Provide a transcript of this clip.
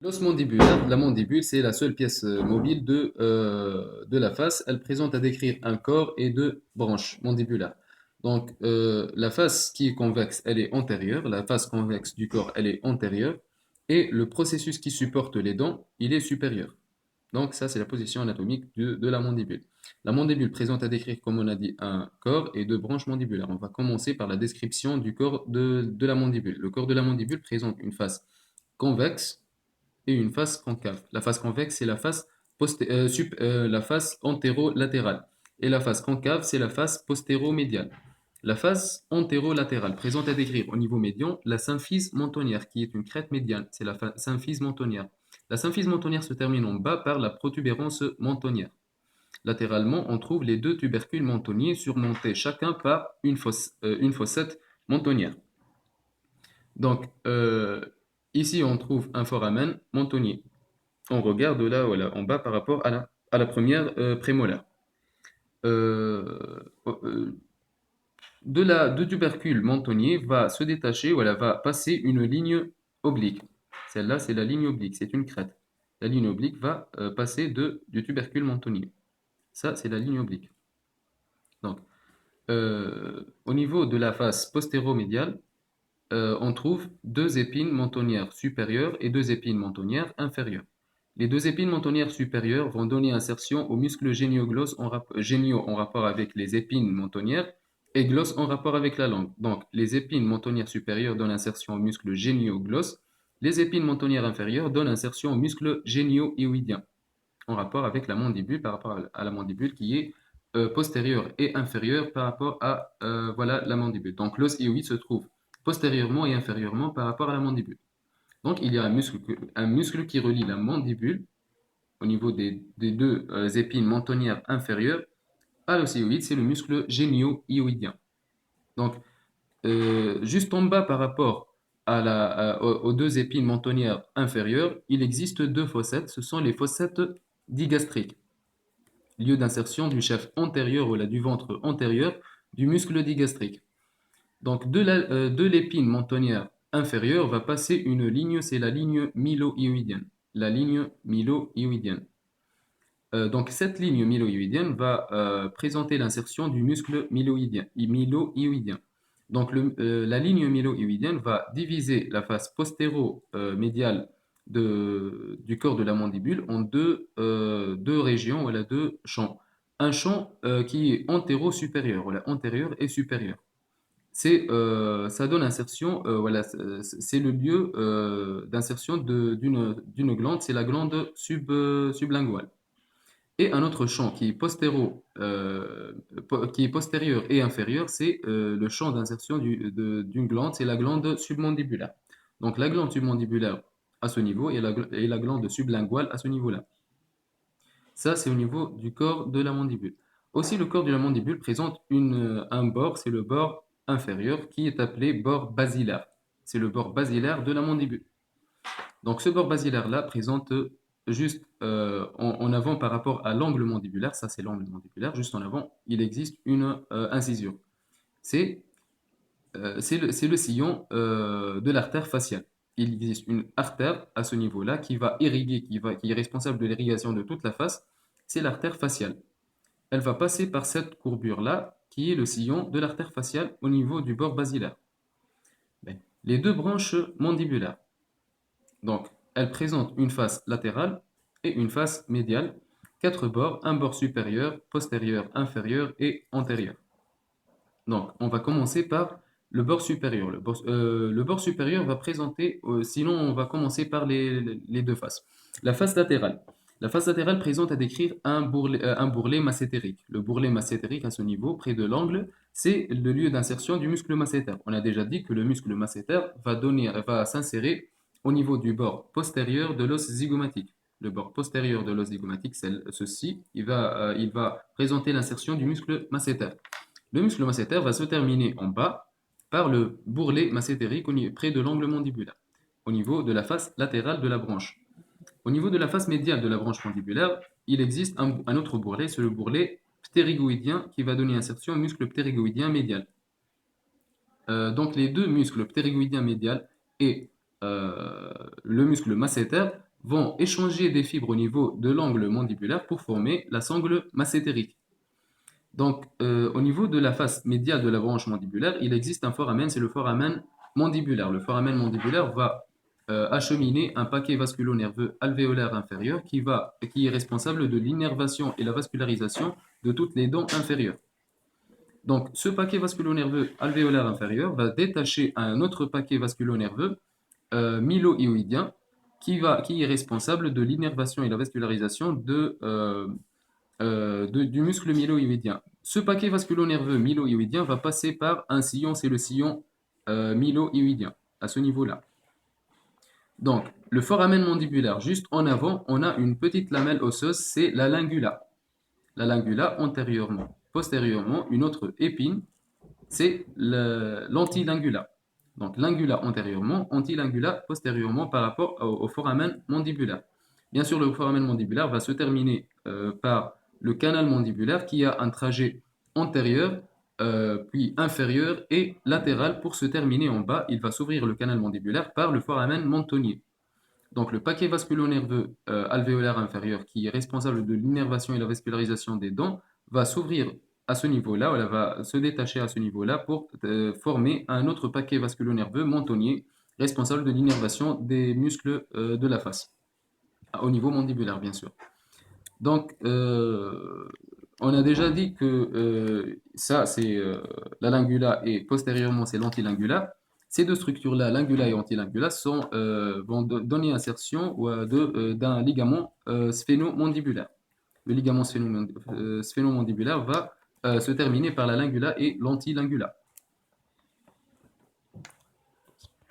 L'os mandibulaire, la mandibule, c'est la seule pièce mobile de la face. Elle présente à décrire un corps et deux branches mandibulaires. Donc, la face qui est convexe, elle est antérieure. La face convexe du corps, elle est antérieure. Et le processus qui supporte les dents, il est supérieur. Donc, ça, c'est la position anatomique de la mandibule. La mandibule présente à décrire, comme on a dit, un corps et deux branches mandibulaires. On va commencer par la description du corps de la mandibule. Le corps de la mandibule présente une face convexe et une face concave. La face convexe, c'est la face antérolatérale. Et la face concave, c'est la face postéromédiale. La face antérolatérale présente à décrire au niveau médian la symphyse mentonnière, qui est une crête médiane. C'est la symphyse mentonnière. La symphyse mentonnière se termine en bas par la protubérance mentonnière. Latéralement, on trouve les deux tubercules mentonniers surmontés chacun par une fossette mentonnière. Donc, ici, on trouve un foramen mentonnier. On regarde là, voilà, en bas par rapport à la première prémolaire. De de tubercule mentonnier va se détacher, voilà, va passer une ligne oblique. Celle-là, c'est la ligne oblique, c'est une crête. La ligne oblique va passer du tubercule mentonnier. Ça, c'est la ligne oblique. Donc, au niveau de la face postéromédiale, on trouve deux épines mentonnières supérieures et deux épines mentonnières inférieures. Les deux épines mentonnières supérieures vont donner insertion au muscle géniaux en rapport avec les épines mentonnières et gloss en rapport avec la langue. Donc, les épines mentonnières supérieures donnent insertion au muscle génio-gloss. Les épines mentonnières inférieures donnent insertion au muscle génio-hyoïdien en rapport avec la mandibule par rapport à la mandibule qui est postérieure et inférieure par rapport à voilà, la mandibule. Donc l'os hyoïde se trouve postérieurement et inférieurement par rapport à la mandibule. Donc il y a un muscle qui relie la mandibule au niveau des deux épines mentonnières inférieures à l'os hyoïde, c'est le muscle génio-hyoïdien. Donc juste en bas par rapport aux deux épines mentonnières inférieures, il existe deux fossettes, ce sont les fossettes digastriques, lieu d'insertion du chef antérieur ou du ventre antérieur du muscle digastrique. Donc de l'épine mentonnière inférieure va passer une ligne, c'est la ligne mylohyoïdienne. La ligne mylohyoïdienne. Donc cette ligne mylohyoïdienne va présenter l'insertion du muscle mylohyoïdien. Donc la ligne mylohyoïdienne va diviser la face postéro-médiale du corps de la mandibule en deux régions, voilà, deux champs. Un champ qui est antéro-supérieur, voilà, antérieur et supérieur. Ça donne insertion, voilà, c'est le lieu d'insertion d'une glande, c'est la glande sublinguale. Et un autre champ qui est postérieur et inférieur, c'est le champ d'insertion d'une glande, c'est la glande submandibulaire. Donc la glande submandibulaire à ce niveau et la glande sublinguale à ce niveau-là. Ça, c'est au niveau du corps de la mandibule. Aussi, le corps de la mandibule présente un bord, c'est le bord inférieur, qui est appelé bord basilaire. C'est le bord basilaire de la mandibule. Donc ce bord basilaire-là présente juste en avant par rapport à l'angle mandibulaire, ça c'est l'angle mandibulaire, juste en avant, il existe une incisure. C'est c'est le sillon de l'artère faciale. Il existe une artère à ce niveau-là qui va irriguer, qui est responsable de l'irrigation de toute la face, c'est l'artère faciale. Elle va passer par cette courbure-là qui est le sillon de l'artère faciale au niveau du bord basilaire. Ben, les deux branches mandibulaires. Donc, elle présente une face latérale et une face médiale, quatre bords, un bord supérieur, postérieur, inférieur et antérieur. Donc, on va commencer par le bord supérieur. Le bord supérieur va présenter, sinon on va commencer par les deux faces. La face latérale. La face latérale présente à décrire un bourrelet massétérique. Le bourrelet massétérique à ce niveau, près de l'angle, c'est le lieu d'insertion du muscle masséter. On a déjà dit que le muscle masséter va s'insérer au niveau du bord postérieur de l'os zygomatique. Le bord postérieur de l'os zygomatique, c'est ceci, il va présenter l'insertion du muscle masséter. Le muscle masséter va se terminer en bas par le bourrelet massétérique près de l'angle mandibulaire, au niveau de la face latérale de la branche. Au niveau de la face médiale de la branche mandibulaire, il existe un autre bourrelet, c'est le bourrelet ptérygoïdien qui va donner insertion au muscle ptérygoïdien médial. Donc les deux muscles ptérygoïdien médial et le muscle masséter vont échanger des fibres au niveau de l'angle mandibulaire pour former la sangle massétérique. Donc, au niveau de la face médiale de la branche mandibulaire, il existe un foramen, c'est le foramen mandibulaire. Le foramen mandibulaire va acheminer un paquet vasculo-nerveux alvéolaire inférieur qui est responsable de l'innervation et la vascularisation de toutes les dents inférieures. Donc, ce paquet vasculo-nerveux alvéolaire inférieur va détacher un autre paquet vasculo-nerveux mylo-hyoïdien qui est responsable de l'innervation et la vascularisation du muscle mylo-hyoïdien. Ce paquet vasculo-nerveux mylo-hyoïdien va passer par un sillon, c'est le sillon mylo-hyoïdien, à ce niveau-là. Donc, le foramen mandibulaire, juste en avant, on a une petite lamelle osseuse, c'est la lingula. La lingula antérieurement. Postérieurement, une autre épine, c'est l'antilingula. Donc, lingula antérieurement, antilingula postérieurement par rapport au foramen mandibulaire. Bien sûr, le foramen mandibulaire va se terminer par le canal mandibulaire qui a un trajet antérieur, puis inférieur et latéral pour se terminer en bas. Il va s'ouvrir le canal mandibulaire par le foramen mentonnier. Donc, le paquet vasculo-nerveux alvéolaire inférieur, qui est responsable de l'innervation et la vascularisation des dents, va s'ouvrir à ce niveau-là, ou elle va se détacher à ce niveau-là pour former un autre paquet vasculo-nerveux mentonnier, responsable de l'innervation des muscles de la face, au niveau mandibulaire, bien sûr. Donc, on a déjà dit que ça, c'est la lingula et postérieurement, c'est l'antilingula. Ces deux structures-là, lingula et antilingula, vont donner insertion d'un ligament sphénomandibulaire. Le ligament sphénomandibulaire va se terminer par la lingula et l'antilingula.